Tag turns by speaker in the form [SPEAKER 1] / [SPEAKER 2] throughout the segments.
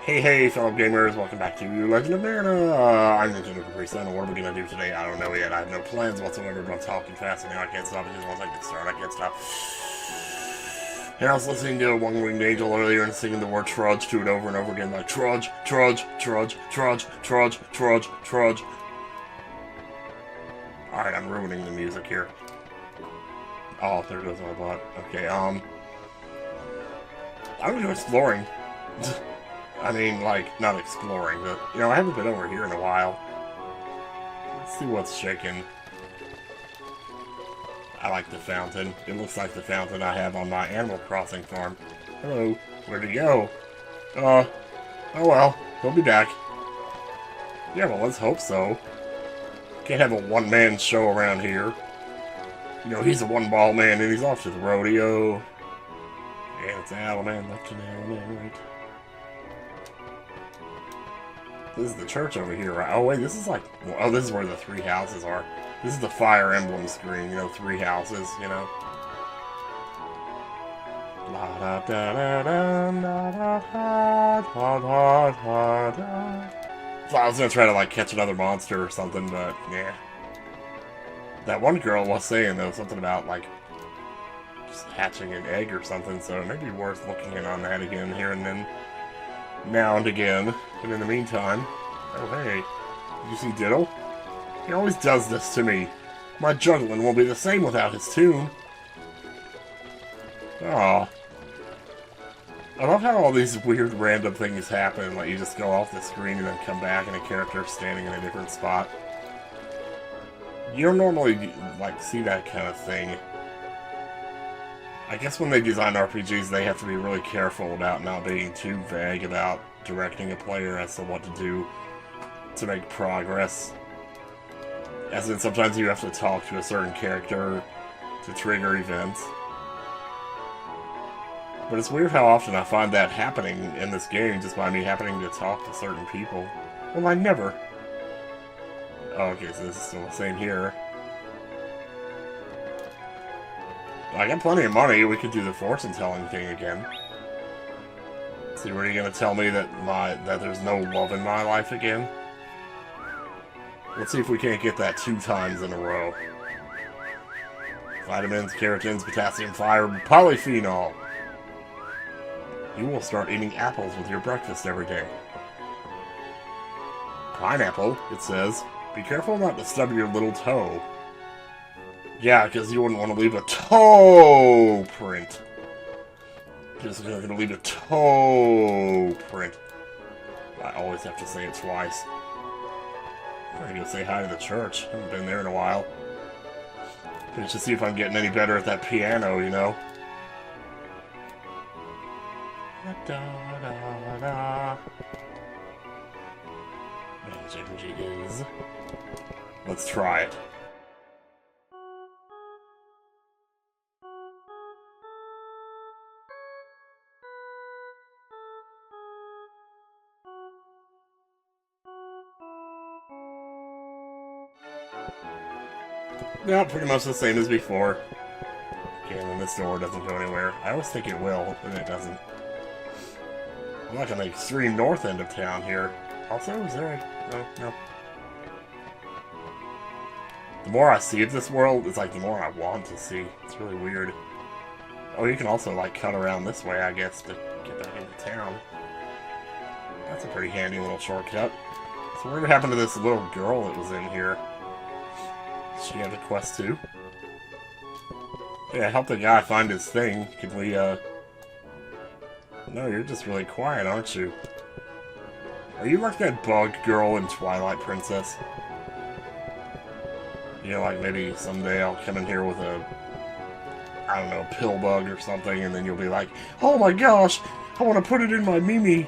[SPEAKER 1] Hey, fellow gamers, welcome back to Legend of Mana. I'm Nintendo Capri Sun, and what are we gonna do today? I don't know yet. I have no plans whatsoever, but I'm talking fast, and now I can't stop because once I get started, I can't stop. And I was listening to One Winged Angel earlier and singing the word trudge to it over and over again, like trudge, trudge, trudge, trudge, trudge, trudge, trudge. Alright, I'm ruining the music here. Oh, there goes my butt. Okay, I'm gonna do exploring. I mean, like, not exploring, but, you know, I haven't been over here in a while. Let's see what's shaking. I like the fountain. It looks like the fountain I have on my Animal Crossing farm. Hello, where'd he go? Oh well, he'll be back. Yeah, well, let's hope so. Can't have a one-man show around here. You know, he's a one-ball man and he's off to the rodeo. And it's an owl man left an owl man right. This is the church over here, right? Oh, wait, this is like... Oh, this is where the three houses are. This is the Fire Emblem screen, you know, three houses, you know. So I was gonna try to, like, catch another monster or something, but, yeah. That one girl was saying, though, something about, like, just hatching an egg or something, so it may be worth looking in on that again here and then. Now and again. But in the meantime... Oh, hey. Did you see Diddle? He always does this to me. My juggling won't be the same without his tune. Aw. I love how all these weird random things happen. Like, you just go off the screen and then come back and a character standing in a different spot. You don't normally, like, see that kind of thing. I guess when they design RPGs, they have to be really careful about not being too vague about directing a player as to what to do to make progress. As in, sometimes you have to talk to a certain character to trigger events. But it's weird how often I find that happening in this game just by me happening to talk to certain people. Well, I never. Oh, okay, so this is still the same here. I got plenty of money, we could do the fortune-telling thing again. See, what are you gonna tell me that there's no love in my life again? Let's see if we can't get that 2 times in a row. Vitamins, keratins, potassium, fiber, polyphenol. You will start eating apples with your breakfast every day. Pineapple, it says. Be careful not to stub your little toe. Yeah, because you wouldn't want to leave a toe print. Just going to leave a toe print. I always have to say it twice. I'm going to go say hi to the church. I haven't been there in a while. Just to see if I'm getting any better at that piano, you know. Magic is. Let's try it. Yeah, pretty much the same as before. Okay, and then this door doesn't go anywhere. I always think it will, but it doesn't. I'm like on the extreme north end of town here. Also, is there a... No. The more I see of this world, it's like the more I want to see. It's really weird. Oh, you can also, like, cut around this way, I guess, to get back into town. That's a pretty handy little shortcut. So whatever happened to this little girl that was in here? She had a quest too. Yeah, help the guy find his thing. Can we, No, you're just really quiet, aren't you? Are you like that bug girl in Twilight Princess? You know, like maybe someday I'll come in here with a, I don't know, pill bug or something, and then you'll be like, oh my gosh, I want to put it in my Mimi.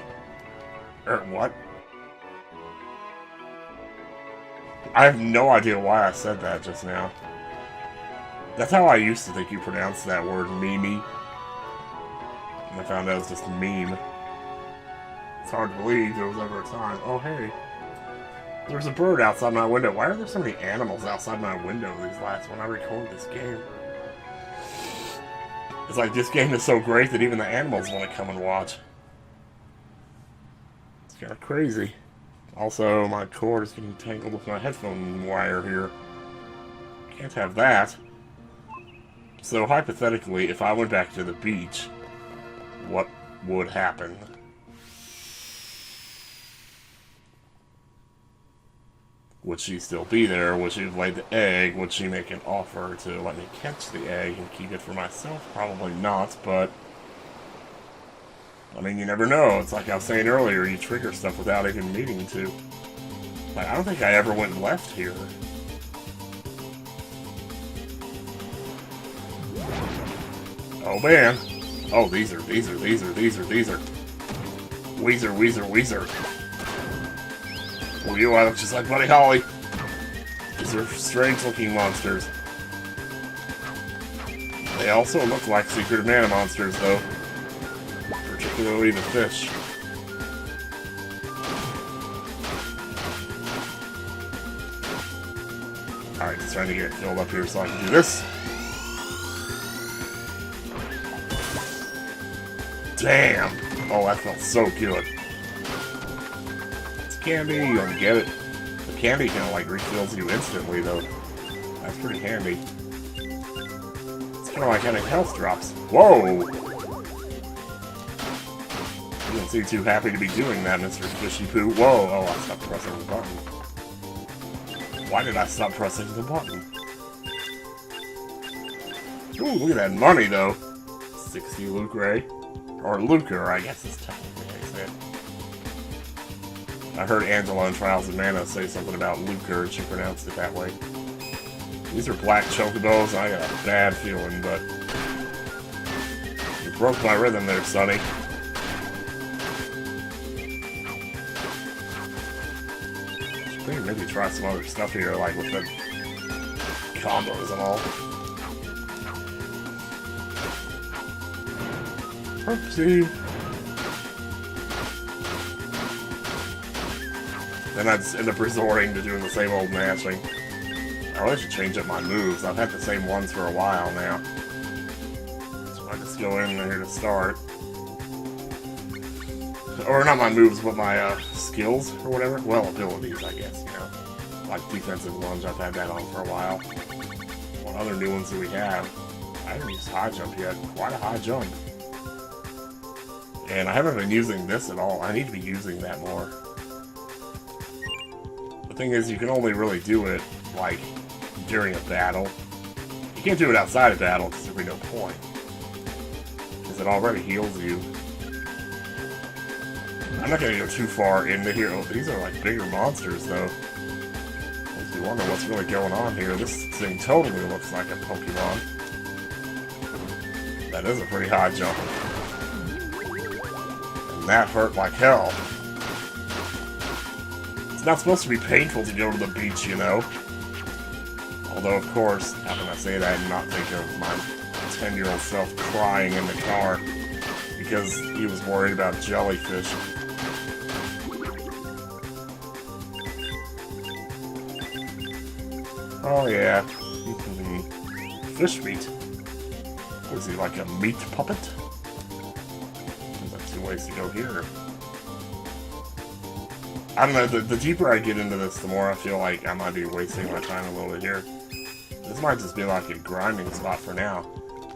[SPEAKER 1] Or what? I have no idea why I said that just now. That's how I used to think you pronounced that word, Mimi. And I found out it was just meme. It's hard to believe there was ever a time. Oh, hey. There's a bird outside my window. Why are there so many animals outside my window when I record this game? It's like this game is so great that even the animals want to come and watch. kind of crazy. Also, my cord is getting tangled with my headphone wire here. Can't have that. So, hypothetically, if I went back to the beach, what would happen? Would she still be there? Would she have laid the egg? Would she make an offer to let me catch the egg and keep it for myself? Probably not, but... I mean, you never know. It's like I was saying earlier, you trigger stuff without even needing to. Like, I don't think I ever went left here. Oh, man. Oh, these are. Weezer. Oh, you look just like Buddy Holly. These are strange-looking monsters. They also look like Secret of Mana monsters, though. Particularly the fish. Alright, just trying to get it filled up here so I can do this. Damn! Oh, that felt so good. It's candy, you don't get it. The candy kind of like refills you instantly, though. That's pretty handy. It's kind of like having health drops. Whoa! You don't seem too happy to be doing that, Mr. Fishy Poo. Whoa! Oh, I stopped pressing the button. Why did I stop pressing the button? Ooh, look at that money, though. 60 lucre. Or lucre, I guess is technically how you say it. I heard Angela in Trials of Mana say something about lucre, and she pronounced it that way. These are black chocobos, I got a bad feeling, but... You broke my rhythm there, Sonny. Should maybe try some other stuff here, like with the combos and all. Oopsie. Then I just end up resorting to doing the same old mashing. I really should change up my moves. I've had the same ones for a while now. So I just go in here to start. Or not my moves, but my skills or whatever. Well, abilities, I guess, you know. Like defensive lunge, I've had that on for a while. What other new ones do we have? I haven't used high jump yet. Quite a high jump. And I haven't been using this at all. I need to be using that more. The thing is, you can only really do it, like, during a battle. You can't do it outside of battle, because there'd be no point. Because it already heals you. I'm not going to go too far into here. Oh, these are like bigger monsters, though. Makes me wonder what's really going on here. This thing totally looks like a Pokemon. That is a pretty high jump. And that hurt like hell. It's not supposed to be painful to go to the beach, you know. Although, of course, how can I say that and not think of my 10-year-old self crying in the car because he was worried about jellyfish. Oh yeah, fish meat. What is he, like a meat puppet? There's 2 ways to go here. I don't know, the deeper I get into this, the more I feel like I might be wasting my time a little bit here. This might just be like a grinding spot for now.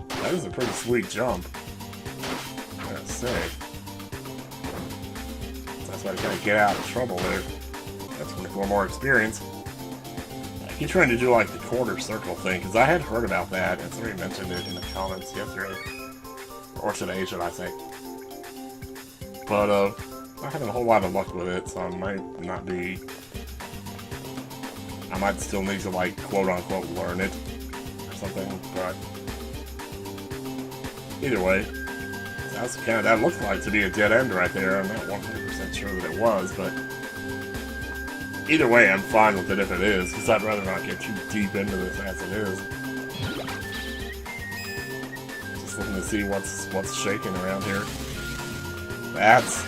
[SPEAKER 1] That is a pretty sweet jump, I gotta say. That's why I gotta get out of trouble there. That's when I get more experience. I keep trying to do like the quarter circle thing, because I had heard about that, and somebody mentioned it in the comments yesterday. Or today, should I say. But, not having a whole lot of luck with it, so I might not be... I might still need to, like, quote-unquote learn it, or something, but... Either way, that looked like to be a dead end right there. I'm not 100% sure that it was, but... Either way, I'm fine with it if it is, because I'd rather not get too deep into this as it is. Just looking to see what's shaking around here. That's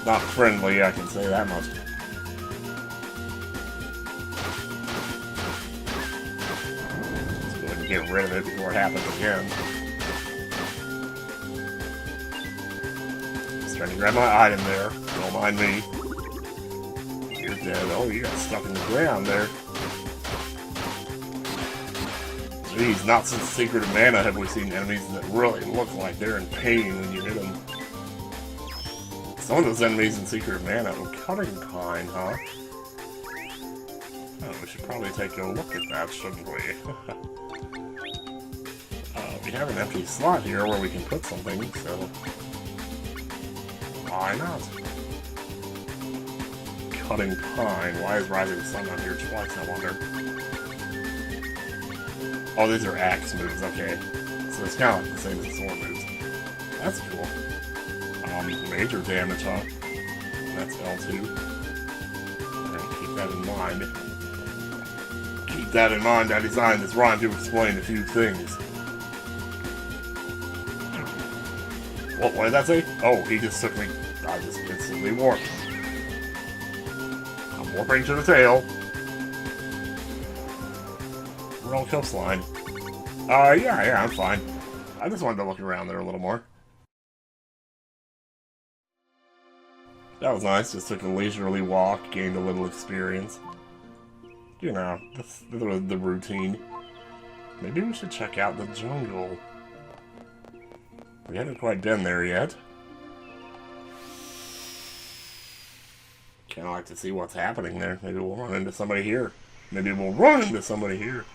[SPEAKER 1] not friendly, I can say that much. Let's go ahead and get rid of it before it happens again. Just Trying to grab my item there. Don't mind me. You're dead. Oh, you got stuck in the ground there. Geez, not since Secret of Mana have we seen enemies that really look like they're in pain when you hit them. Some of those enemies in Secret of Mana are cutting pine, huh? Oh, we should probably take a look at that, shouldn't we? We have an empty slot here where we can put something, so why not? Cutting pine. Why is Rising Sun on here twice, I wonder? Oh, these are axe moves, okay. So it's kind of like the same as sword moves. That's cool. Major damage, huh? That's L2. Alright, keep that in mind. Keep that in mind, I designed this rhyme to explain a few things. What did that say? Oh, he just took me. I just instantly warped. I'm warping to the tail. We're on coastline. Yeah, I'm fine. I just wanted to look around there a little more. That was nice, just took a leisurely walk, gained a little experience. You know, that's the routine. Maybe we should check out the jungle. We haven't quite been there yet. Kinda like to see what's happening there. Maybe we'll run into somebody here. Maybe we'll run into somebody here.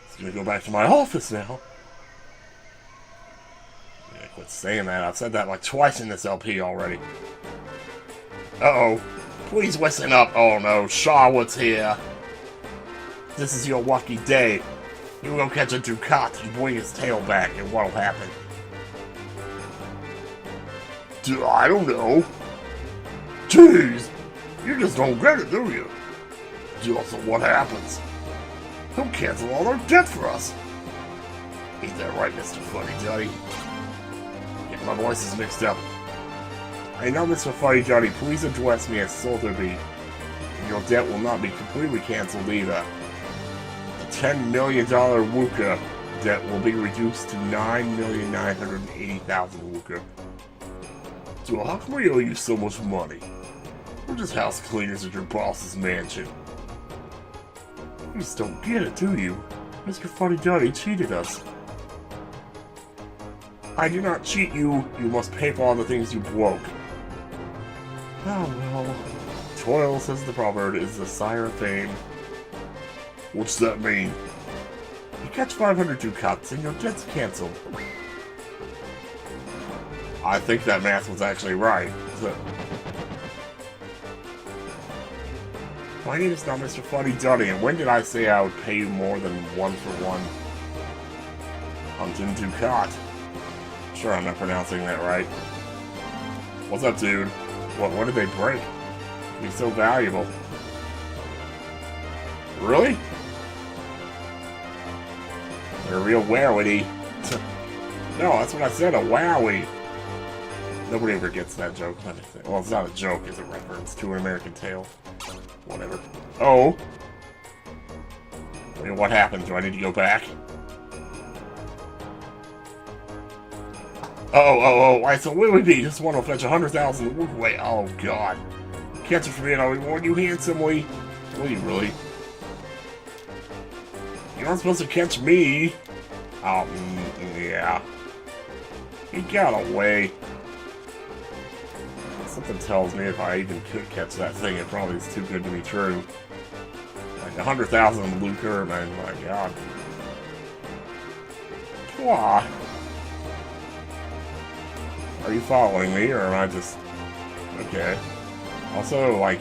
[SPEAKER 1] It's gonna go back to my office now. Yeah, quit saying that. I've said that like twice in this LP already. Uh-oh. Please listen up. Oh no, Shawwood's here. This is your lucky day. You go catch a Ducat and bring his tail back, and what'll happen? I don't know. Jeez, you just don't get it, do you? Just what happens? He'll cancel all our debt for us. Ain't that right, Mr. Fuddy Duddy? Get my voices mixed up. I know, Mr. Fuddy Duddy, please address me as Sotheby. Your debt will not be completely cancelled either. The $10 million Wuka debt will be reduced to 9,980,000 Wuka. So how come we owe you so much money? We're just house cleaners at your boss's mansion. You just don't get it, do you? Mr. Fuddy Duddy cheated us. I do not cheat you. You must pay for all the things you broke. Oh well. Toil, says the proverb, is the sire of fame. What's that mean? You catch 500 ducats and your debt's cancelled. I think that math was actually right. So, my name is not Mr. Fuddy Duddy, and when did I say I would pay you more than 1 for 1? Hunting Ducat. Sure, I'm not pronouncing that right. What's up, dude? What did they break? Be so valuable. Really? They're a real wowie. No, that's what I said, a wowie. Nobody ever gets that joke. Well, it's not a joke, it's a reference to an American Tale. Whatever. Oh! I mean, what happened? Do I need to go back? Oh, I so what would be? Just want to fetch 100,000 wait, oh god. Catch it from me and I'll reward you handsomely. Will you really? You're not supposed to catch me. Oh, yeah. He got away. Something tells me if I even could catch that thing, it probably is too good to be true. Like 100,000 lucre, man, my god. Wah. Are you following me, or am I just... Okay. Also, like,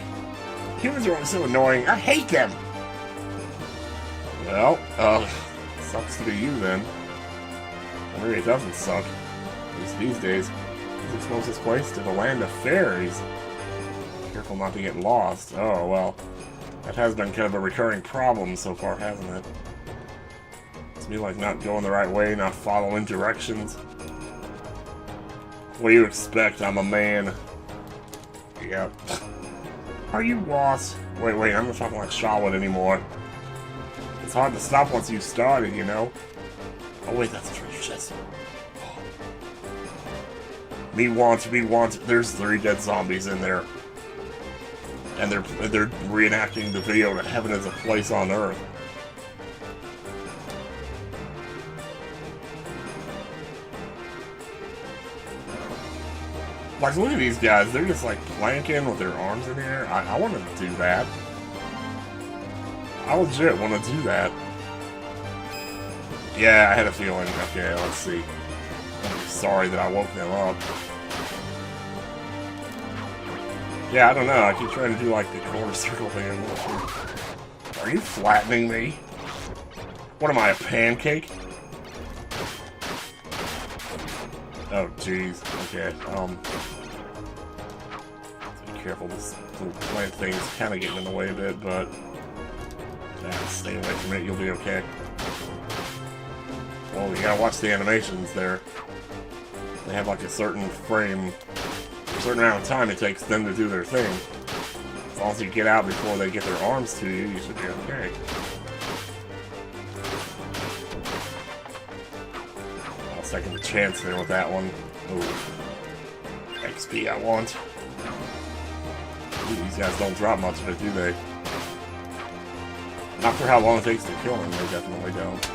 [SPEAKER 1] humans are so annoying. I hate them! Well, sucks to be you then. Or maybe it doesn't suck. At least these days. Let's expose this place to the land of fairies. Careful not to get lost. Oh, well. That has been kind of a recurring problem so far, hasn't it? It's me like not going the right way, not following directions. What do you expect? I'm a man. Yep. Are you lost? Wait, I'm not talking like Shawwood anymore. It's hard to stop once you started, you know? Oh wait, that's a treasure chest. Me want, me want. There's 3 dead zombies in there. And they're reenacting the video that heaven is a place on earth. Like, look at these guys. They're just, like, planking with their arms in the air. I want to do that. I legit want to do that. Yeah, I had a feeling. Okay, let's see. I'm sorry that I woke them up. Yeah, I don't know. I keep trying to do, like, the quarter circle thing. Are you flattening me? What am I, a pancake? Oh, jeez. Okay, be careful. This little plant thing is kind of getting in the way a bit, but stay away from it. You'll be okay. Well, you gotta watch the animations there. They have like a certain frame, a certain amount of time it takes them to do their thing. As long as you get out before they get their arms to you, you should be okay. I was taking the chance there with that one. Ooh. XP I want. Ooh, these guys don't drop much of it, do they? Not for how long it takes to kill them, they definitely don't.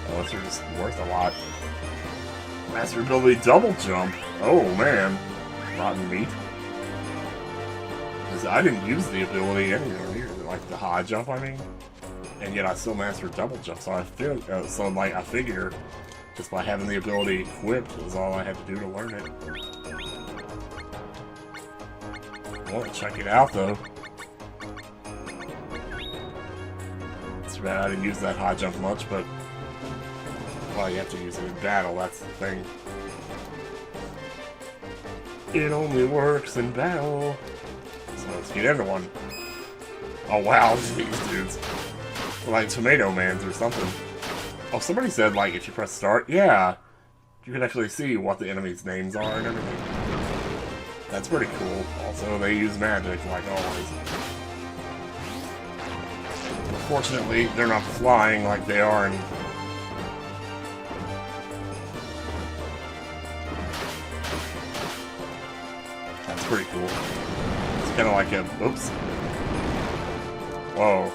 [SPEAKER 1] Unless they're just worth a lot. Master ability double jump. Oh man. Rotten meat. Because I didn't use the ability anywhere near, like the high jump, I mean. And yet I still mastered double jump, so I feel I figure just by having the ability equipped was all I had to do to learn it. Well, check it out though. It's too bad I didn't use that high jump much, but well, you have to use it in battle, that's the thing. It only works in battle. So let's get into one. Oh wow, these dudes. Like Tomato Mans or something. Oh, somebody said, like, if you press start, yeah, you can actually see what the enemies' names are and everything. That's pretty cool. Also, they use magic, like always. Unfortunately, they're not flying like they are in... That's pretty cool. It's kind of like a... Oops. Whoa.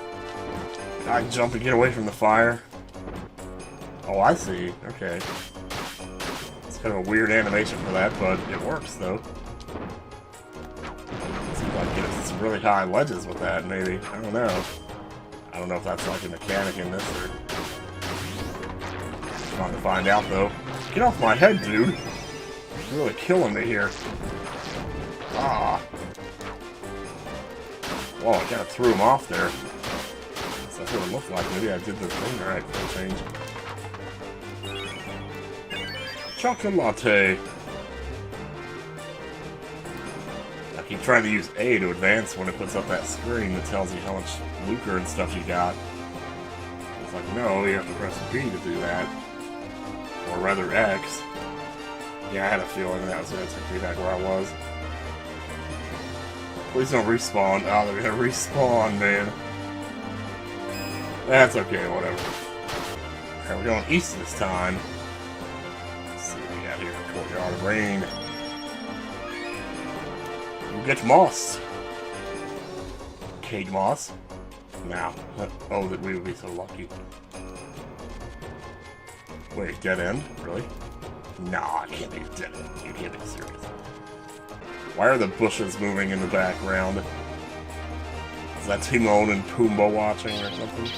[SPEAKER 1] I can jump and get away from the fire. Oh, I see. Okay. It's kind of a weird animation for that, but it works, though. Seems like getting some really high ledges with that, maybe. I don't know. I don't know if that's like a mechanic in this, or... Trying to find out, though. Get off my head, dude! You're really killing me here. Ah. Whoa, I kind of threw him off there. That's what it looked like. Maybe I did the thing right for a change. Chocolate latte. I keep trying to use A to advance when it puts up that screen that tells you how much lucre and stuff you got. It's like, no, you have to press B to do that. Or rather X. Yeah, I had a feeling that was going to take me back where I was. Please don't respawn. Oh, they're going to respawn, man. That's okay, whatever. Alright, we're going east this time. Let's see what we got here. Courtyard of Rain. You get moss. Cage moss. Now. Oh, that we would be so lucky. Wait, dead end? Really? Nah, it can't be a dead end. You can't be serious. Why are the bushes moving in the background? Is that Timon and Pumbaa watching or something?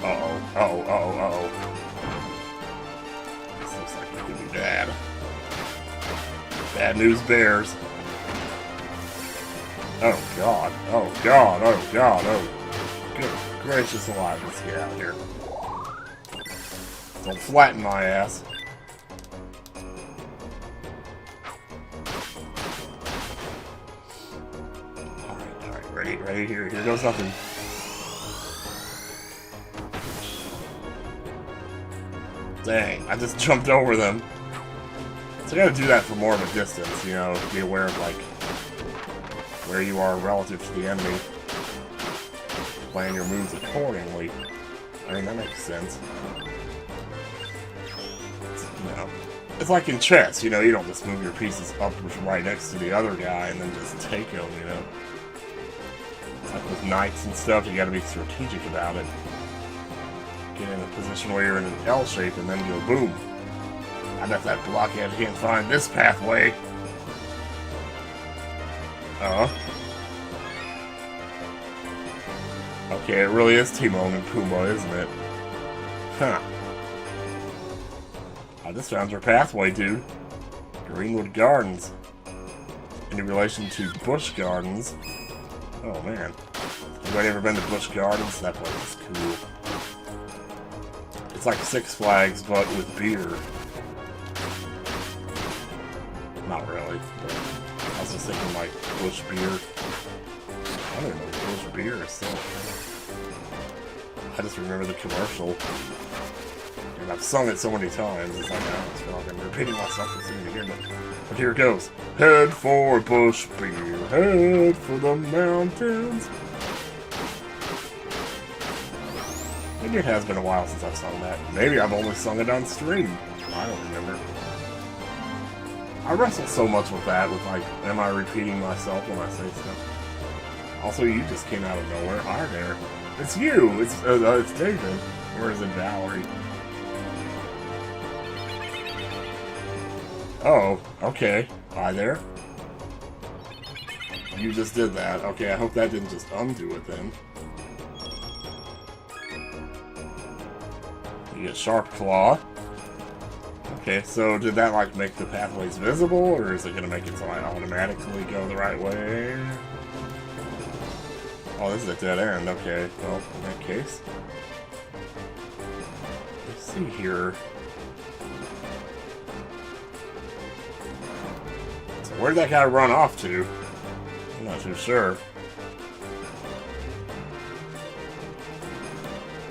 [SPEAKER 1] Uh-oh, uh-oh, uh-oh, uh-oh. This looks like it could be bad. Bad news bears. Oh god, oh god, oh god, oh. Good gracious alive, let's get out of here. Don't flatten my ass. Alright, ready, here goes nothing. Dang, I just jumped over them. So I gotta do that for more of a distance, you know, be aware of, like, where you are relative to the enemy. Plan your moves accordingly. I mean, that makes sense. It's like in chess, you know, you don't just move your pieces up right next to the other guy and then just take them, you know. It's like with knights and stuff, you gotta be strategic about it. Get in a position where you're in an L shape and then go boom. I bet that blockhead can't find this pathway. Okay, it really is Timon and Pumbaa, isn't it? Huh. I just found your pathway, dude. Greenwood Gardens. In relation to Busch Gardens. Oh, man. Anybody ever been to Busch Gardens? That place is cool. It's like Six Flags, but with beer. Not really. But I was just thinking, like, Busch beer. I don't know Busch beer is so... I just remember the commercial. And I've sung it so many times, it's like, oh, it's wrong. I'm repeating myself to sing it again, but here it goes. Head for Busch beer, head for the mountains. Maybe it has been a while since I've sung that. Maybe I've only sung it on stream. I don't remember. I wrestle so much with that, with like, am I repeating myself when I say stuff? Also, you just came out of nowhere. Hi there. It's you! It's David. Or is it Valerie? Oh, okay. Hi there. You just did that. Okay, I hope that didn't just undo it then. You get Sharp Claw. Okay, so did that like make the pathways visible, or is it gonna make it so I automatically go the right way? Oh, this is a dead end. Okay, well, in that case... Let's see here... So where'd that guy run off to? I'm not too sure.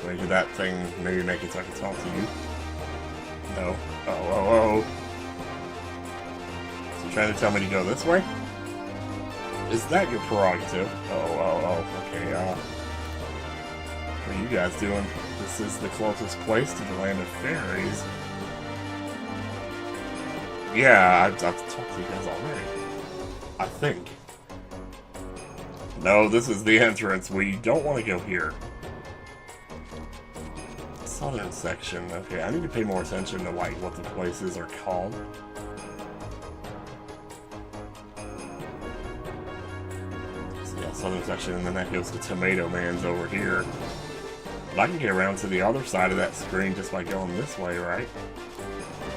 [SPEAKER 1] Maybe that thing maybe make it so I can talk to you? No. Oh. So you're trying to tell me to go this way? Is that your prerogative? Oh, okay, what are you guys doing? This is the closest place to the land of fairies. Yeah, I've talked to you guys already. I think. No, this is the entrance. We don't want to go here. Southern section. Okay, I need to pay more attention to, like, what the places are called. Southern section, and then that goes to Tomato Man's over here. But I can get around to the other side of that screen just by going this way, right?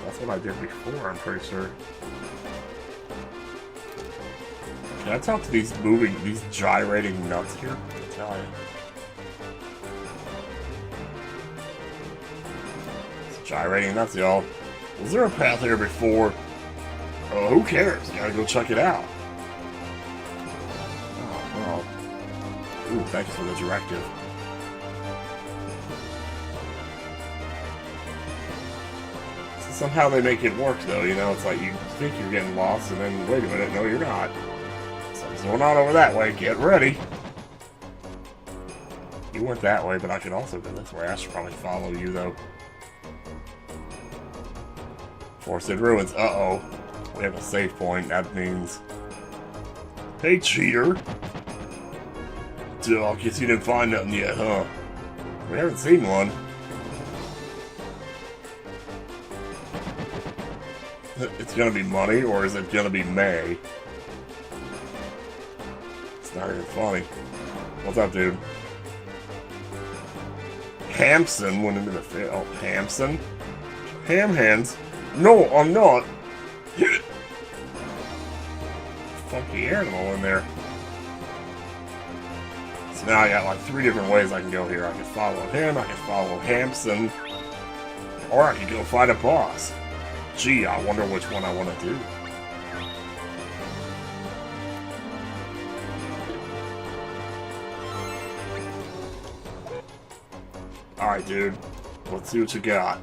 [SPEAKER 1] That's what I did before, I'm pretty sure. Can I talk to these gyrating nuts here? I tell you. It's gyrating nuts, y'all. Was there a path here before? Oh, who cares? You gotta go check it out. Ooh, thanks for the directive. So somehow they make it work, though, you know? It's like you think you're getting lost, and then, wait a minute, no, you're not. Something's going on over that way. Get ready. You went that way, but I could also go this way. I should probably follow you, though. Forested Ruins. Uh-oh. We have a save point. That means... Hey, cheater. I guess you didn't find nothing yet, huh? We haven't seen one. It's gonna be money, or is it gonna be May? It's not even funny. What's up, dude? Hampson went into the field. Oh, Hampson? Ham hands? No, I'm not. Funky animal in there. So now I got like 3 different ways I can go here. I can follow him, I can follow Hampson, or I can go fight a boss. Gee, I wonder which one I want to do. Alright, dude. Let's see what you got.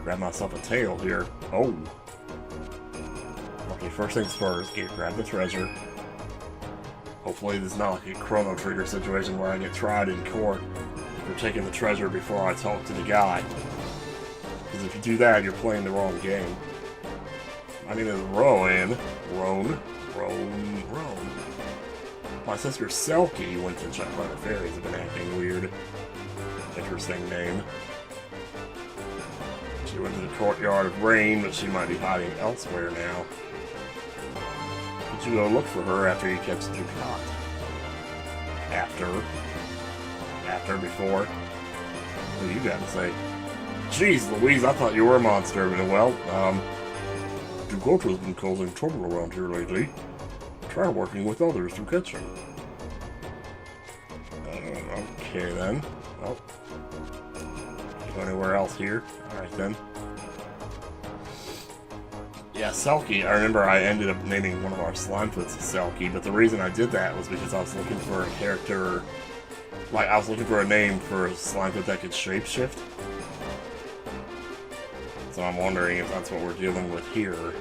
[SPEAKER 1] Grab myself a tail here. Oh. Okay, first things first. Grab the treasure. Hopefully this is not like a Chrono Trigger situation where I get tried in court for taking the treasure before I talk to the guy. Because because if you do that, you're playing the wrong game. My name is Rowan. Roan. My sister Selkie went to check by the fairies. Have been acting weird. Interesting name. She went to the Courtyard of Rain, but she might be hiding elsewhere now. Did you go look for her after you catch Ducat? Before? What do you got to say? Jeez, Louise, I thought you were a monster, but well, Ducat has been causing trouble around here lately. Try working with others to catch him. Okay then. Well, go anywhere else here? Alright then. Yeah, Selkie. I remember I ended up naming one of our Slimefoots Selkie, but the reason I did that was because I was looking for a character. Like, I was looking for a name for a Slimefoot that could shapeshift. So I'm wondering if that's what we're dealing with here.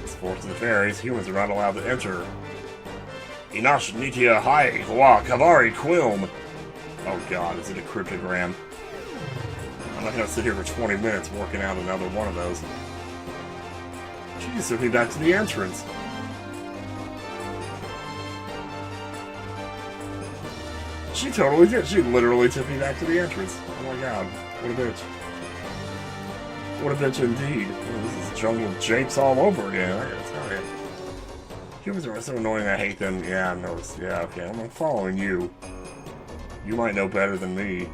[SPEAKER 1] Sports of the fairies, humans are not allowed to enter. Inash Nitia Hai Hwa Kavari Quilm. Oh god, is it a cryptogram? I'm not gonna sit here for 20 minutes working out another one of those. She just took me back to the entrance. She totally did. She literally took me back to the entrance. Oh my god, what a bitch. What a bitch indeed. Oh, this is Jungle Japes all over again, I gotta tell you. Humans are so annoying, I hate them. Yeah, I noticed. Yeah, okay, I'm following you. You might know better than me.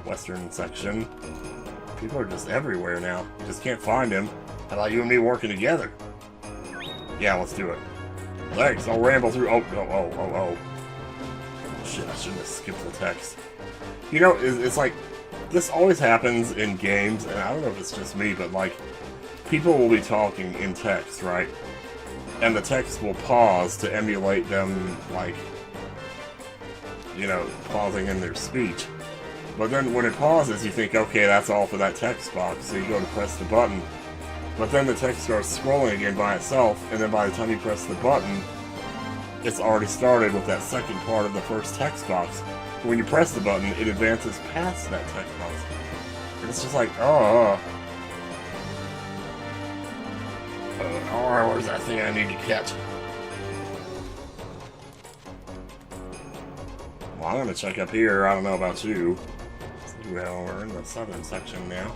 [SPEAKER 1] Western section. People are just everywhere now. You just can't find him. How about you and me working together? Yeah, let's do it. Legs, I'll ramble through. Oh. Shit, I shouldn't have skipped the text. You know, it's like, this always happens in games, and I don't know if it's just me, but like, people will be talking in text, right? And the text will pause to emulate them, like, you know, pausing in their speech. But then when it pauses, you think, okay, that's all for that text box, so you go to press the button. But then the text starts scrolling again by itself, and then by the time you press the button, it's already started with that second part of the first text box. When you press the button, it advances past that text box. And it's just like, where's that thing I need to catch? Well, I'm gonna check up here. I don't know about you. Well, we're in the southern section now.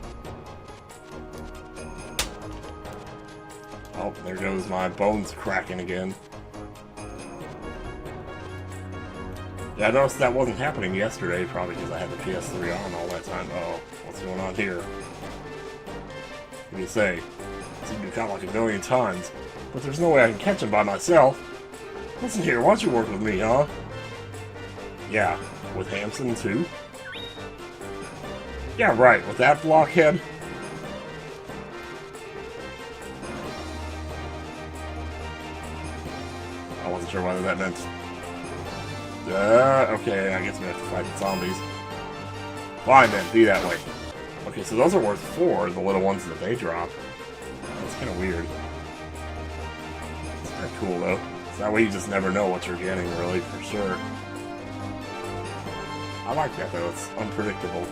[SPEAKER 1] Oh, there goes my bones cracking again. Yeah, I noticed that wasn't happening yesterday, probably because I had the PS3 on all that time. Oh, what's going on here? What do you say? I've seen you count like a million times, but there's no way I can catch him by myself. Listen here, why don't you work with me, huh? Yeah, with Hamson too? Yeah, right, with that blockhead. I wasn't sure whether that meant... okay, I guess we have to fight the zombies. Fine then, be that way. Okay, so those are worth 4, the little ones that they drop. That's kind of weird. It's kind of cool, though. So that way you just never know what you're getting, really, for sure. I like that, though. It's unpredictable.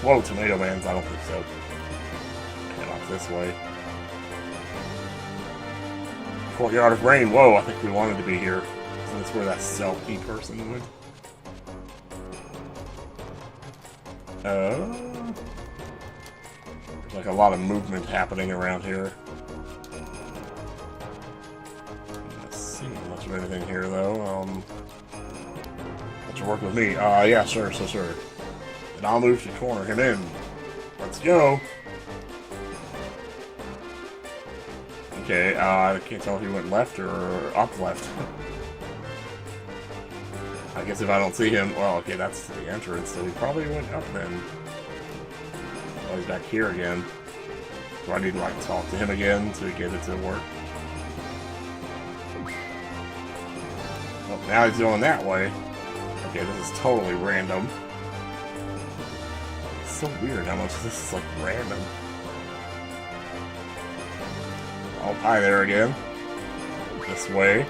[SPEAKER 1] Whoa, Tomato Mans, I don't think so. Head off this way. Courtyard of Rain. Whoa, I think we wanted to be here. Isn't this where that Selkie person went? There's like a lot of movement happening around here. I'm not seeing much of anything here, though. Let you work with me. Yeah, sure. And I'll move to corner him in. Let's go. Okay, I can't tell if he went left or up left. I guess if I don't see him, well, okay, that's the entrance, so he probably went up then. Oh, he's back here again. Do I need to, like, talk to him again to get it to work? Well, now he's going that way. Okay, this is totally random. It's so weird how much this is, like, random. Oh, hi there again. This way.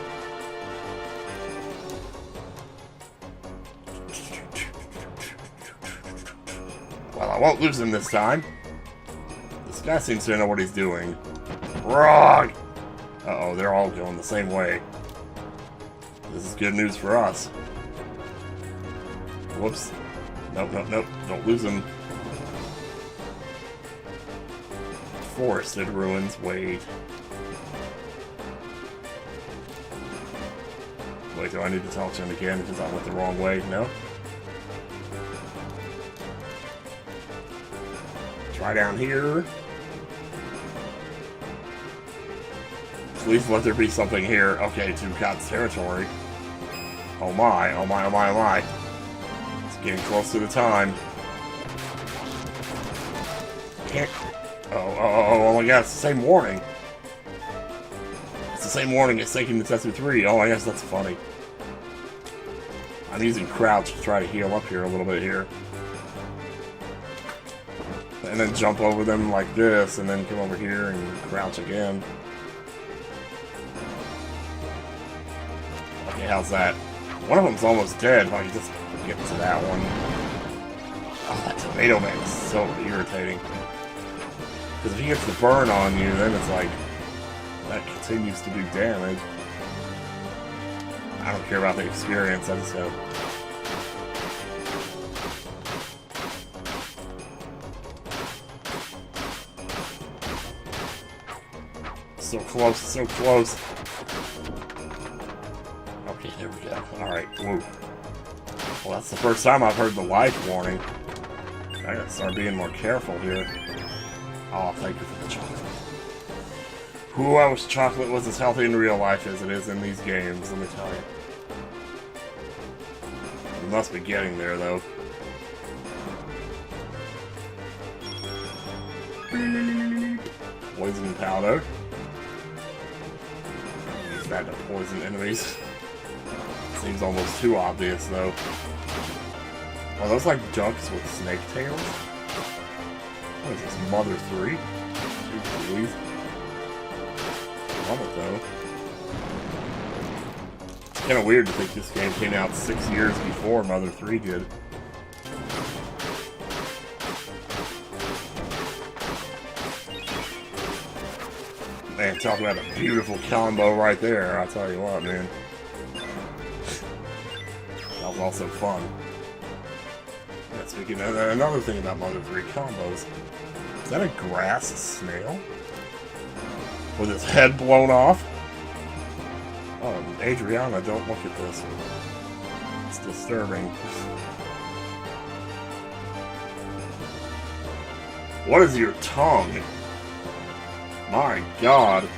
[SPEAKER 1] Well, I won't lose him this time. This guy seems to know what he's doing. Wrong! Uh-oh, they're all going the same way. This is good news for us. Whoops. Nope, nope, nope. Don't lose him. Forested ruins. Wait. Wait, do I need to talk to him again because I went the wrong way? No? Try down here. Please let there be something here. Okay, to God's territory. Oh my, oh my, oh my, oh my. It's getting close to the time. Can't... Oh my god, it's the same warning. It's the same warning as taking the Tetsu 3. Oh, I guess that's funny. I'm using crouch to try to heal up here a little bit here. And then jump over them like this, and then come over here and crouch again. Okay, how's that? One of them's almost dead, if I can just get to that one. Oh, that tomato man is so irritating. Because if he gets the burn on you, then it's like, that continues to do damage. I don't care about the experience, I just go. So close, so close. Okay, there we go. Alright, woo. Well, that's the first time I've heard the life warning. I gotta start being more careful here. Oh, thank you for the chocolate. Ooh, I wish chocolate was as healthy in real life as it is in these games, let me tell you. We must be getting there, though. Poison powder. Use that to poison enemies. Seems almost too obvious, though. Are those like ducks with snake tails? What is this, Mother 3? Jeez Louise. Love it, though. It's kind of weird to think this game came out 6 years before Mother 3 did. Man, talk about a beautiful combo right there, I'll tell you what, man. That was also fun. Yeah, speaking of another thing about Mother 3 combos, is that a grass snail? With its head blown off? Oh, Adriana, don't look at this. It's disturbing. What is your tongue? My god.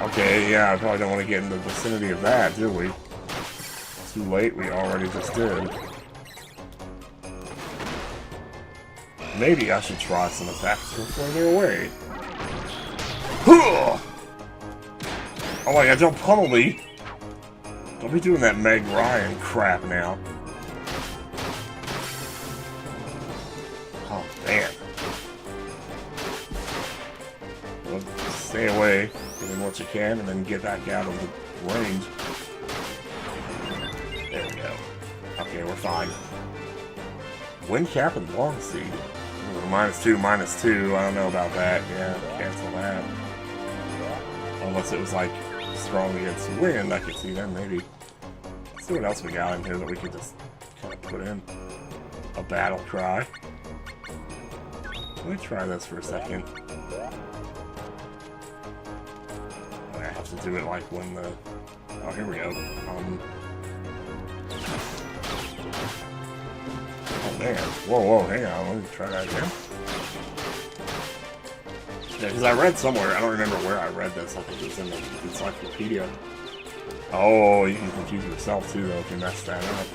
[SPEAKER 1] Okay, yeah, I probably don't want to get in the vicinity of that, do we? Too late, we already just did. Maybe I should try some attacks from further away. Oh my god, don't pummel me! Don't be doing that Meg Ryan crap now. Oh, man. Well, stay away, get in what you can, and then get back out of the range. There we go. Okay, we're fine. Wind cap and long seed. -2, -2. I don't know about that. Yeah, cancel that. Unless it was like strong against the wind, I could see that maybe. Let's see what else we got in here that we could just kind of put in. A battle cry. Let me try this for a second. I have to do it like when the... Oh, here we go. Oh man. Whoa, hang on. Let me try that again. Yeah, because I read somewhere, I don't remember where I read this, I think it was in the encyclopedia. Oh, you can confuse yourself too, though, if you mess that up.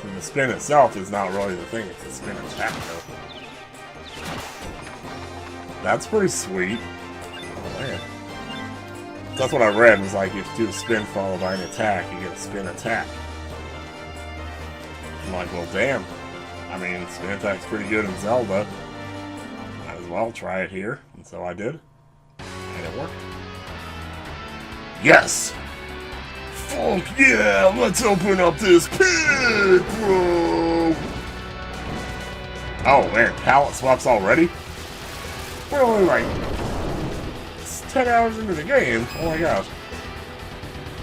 [SPEAKER 1] And the spin itself is not really the thing, it's the spin attack, though. That's pretty sweet. Oh man. That's what I read, was like, if you do a spin followed by an attack, you get a spin attack. I'm like, well, damn. I mean, spin attack's pretty good in Zelda. Might as well try it here. And so I did. And it worked. Yes! Fuck yeah, let's open up this pig, bro! Oh man, pallet swaps already? We're only like 10 hours into the game. Oh my gosh.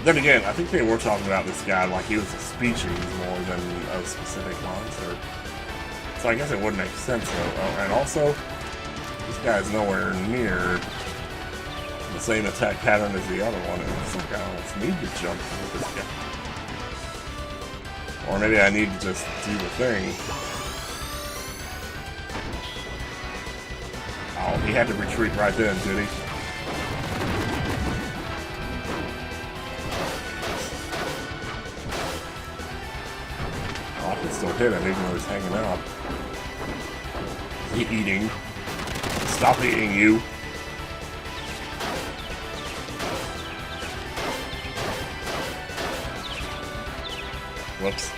[SPEAKER 1] Then again, I think they were talking about this guy like he was a species more than a specific monster. So I guess it would make sense though. Oh, and also, this guy's nowhere near the same attack pattern as the other one. It looks like I almost need to jump with this guy. Or maybe I need to just do the thing. Oh, he had to retreat right then, did he? Oh, I can still hit him even though he's hanging out. Is he eating? Stop eating, you! Whoops.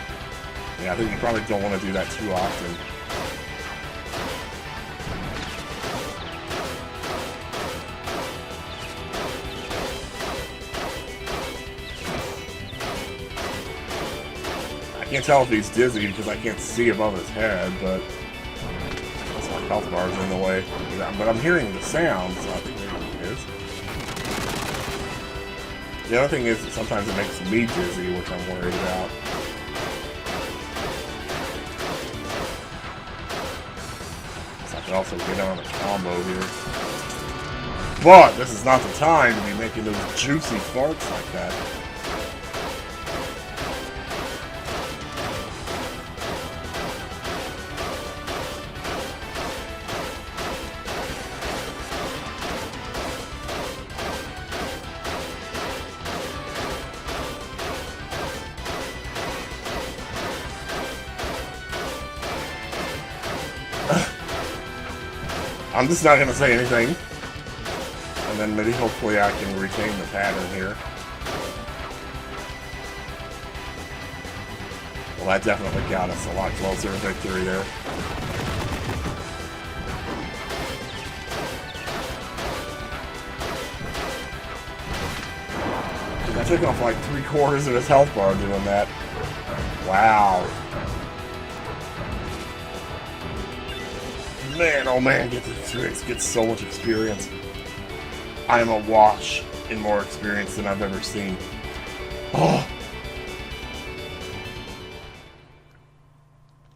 [SPEAKER 1] Yeah, I think you probably don't want to do that too often. I can't tell if he's dizzy because I can't see above his head, but that's my health bar's in the way. But I'm hearing the sound, so I think maybe he is. The other thing is that sometimes it makes me dizzy, which I'm worried about. So I can also get on a combo here. But this is not the time to be making those juicy farts like that. I'm just not gonna say anything. And then maybe hopefully I can retain the pattern here. Well, that definitely got us a lot closer to victory there. I took off like 3/4 of his health bar doing that. Wow. Man, oh man, get so much experience. I am awash in more experience than I've ever seen. Oh!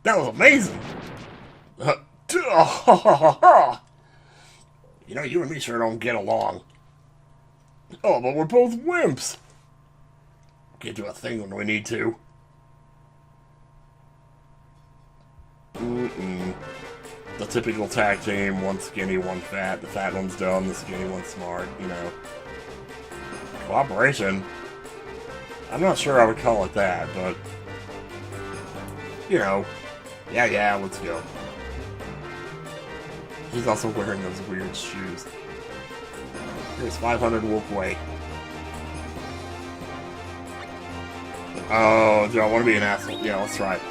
[SPEAKER 1] That was amazing! You know, you and me sure don't get along. Oh, but we're both wimps! Get to a thing when we need to. The typical tag team, one skinny, one fat. The fat one's dumb, the skinny one's smart, you know. Cooperation? I'm not sure I would call it that, but... You know. Yeah, let's go. He's also wearing those weird shoes. Here's 500 wolf weight. Oh, do I want to be an asshole? Yeah, let's try it.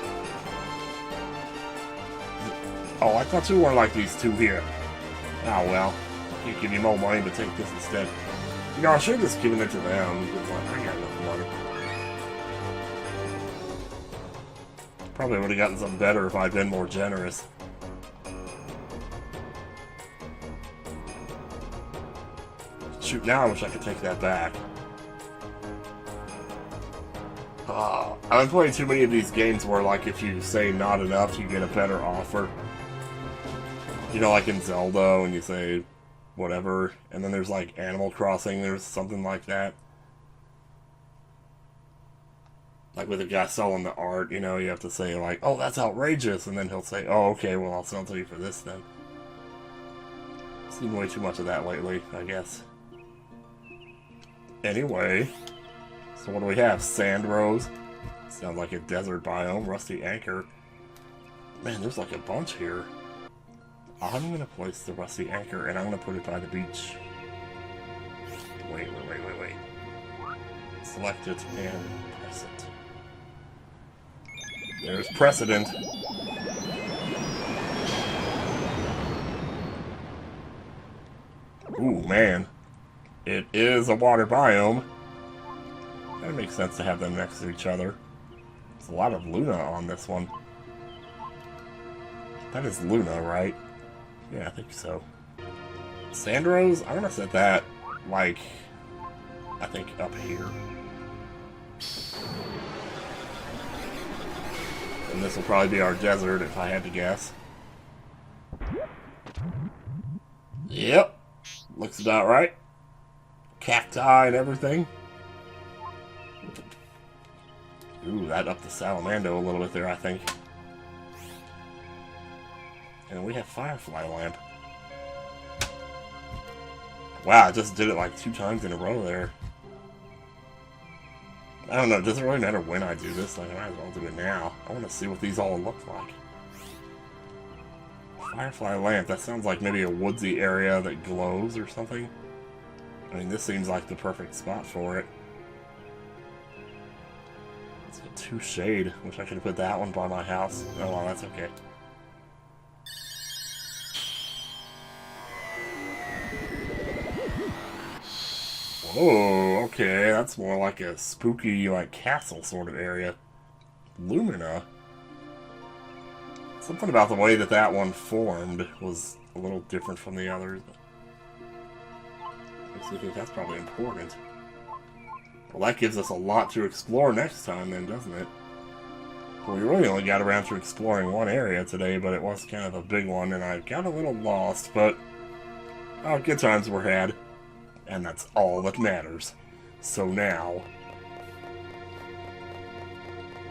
[SPEAKER 1] Oh, I thought you were like these two here. Oh well. Can't give you more money, but take this instead. You know, I should have just given it to them. It's like, I got enough money. Probably would have gotten some better if I'd been more generous. Shoot, now I wish I could take that back. I've been playing too many of these games where, like, if you say not enough, you get a better offer. You know, like in Zelda, when you say whatever, and then there's like Animal Crossing, there's something like that. Like with a guy selling the art, you know, you have to say like, oh, that's outrageous, and then he'll say, oh, okay, well, I'll sell it to you for this then. I've seen way too much of that lately, I guess. Anyway, so what do we have? Sand Rose. Sounds like a desert biome. Rusty Anchor. Man, there's like a bunch here. I'm going to place the Rusty Anchor, and I'm going to put it by the beach. Wait. Select it and press it. There's precedent. Ooh, man. It is a water biome. That makes sense to have them next to each other. There's a lot of Luna on this one. That is Luna, right? Yeah, I think so. Sandro's, I'm gonna set that, like, I think up here. And this will probably be our desert, if I had to guess. Yep. Looks about right. Cacti and everything. Ooh, that upped the Salamando a little bit there, I think. And we have Firefly Lamp. Wow, I just did it like 2 times in a row there. I don't know, does it really matter when I do this? Like, I might as well do it now. I want to see what these all look like. Firefly Lamp, that sounds like maybe a woodsy area that glows or something. I mean, this seems like the perfect spot for it. It's got 2 shade. Wish I could have put that one by my house. Oh well, that's okay. Whoa, okay, that's more like a spooky, like, castle sort of area. Lumina? Something about the way that that one formed was a little different from the others. Makes me think that's probably important. Well, that gives us a lot to explore next time then, doesn't it? Well, we really only got around to exploring one area today, but it was kind of a big one, and I got a little lost, but oh, good times were had. And that's all that matters. So now,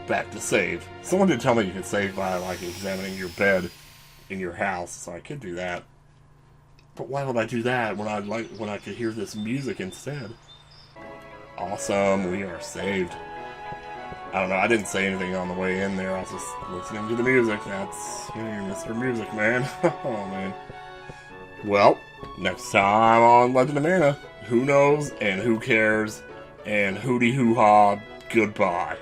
[SPEAKER 1] back to save. Someone did tell me you could save by, like, examining your bed in your house, so I could do that. But why would I do that when I could hear this music instead? Awesome, we are saved. I don't know, I didn't say anything on the way in there, I was just listening to the music. That's Mr. Music Man. Oh man. Well, next time on Legend of Mana, who knows and who cares, and hooty hoo ha, goodbye.